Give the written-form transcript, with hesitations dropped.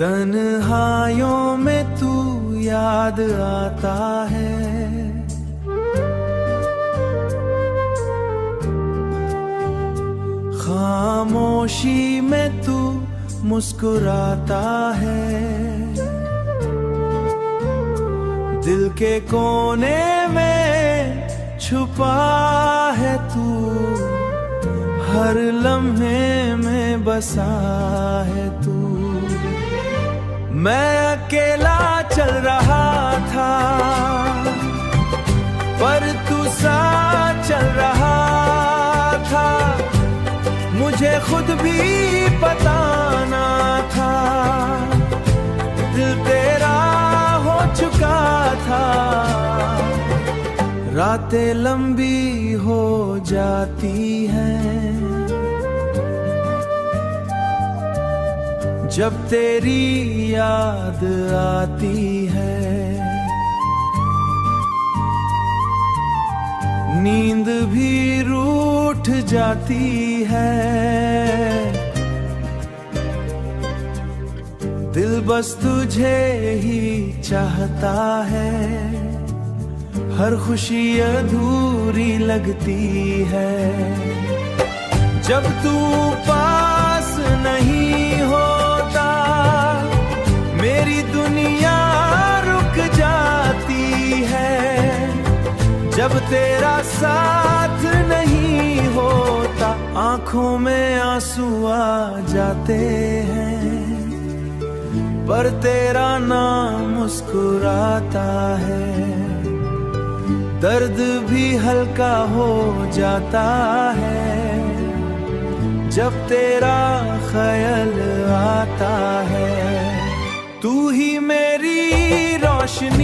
तन्हाइयों में तू याद आता है, खामोशी में तू मुस्कुराता है, दिल के कोने में छुपा है तू, हर लम्हे में बसा है तू। मैं अकेला चल रहा था पर तू साथ चल रहा था, मुझे खुद भी पता ना था, दिल तेरा हो चुका था। रातें लंबी हो जाती हैं जब तेरी याद आती है, नींद भी रूठ जाती है, दिल बस तुझे ही चाहता है, हर खुशी अधूरी लगती है जब तू पास नहीं होता, मेरी दुनिया रुक जाती है, जब तेरा साथ नहीं होता, आंखों में आंसू आ जाते हैं, पर तेरा नाम मुस्कुराता है, दर्द भी हल्का हो जाता है जब तेरा ख्याल आता है। तू ही मेरी रोशनी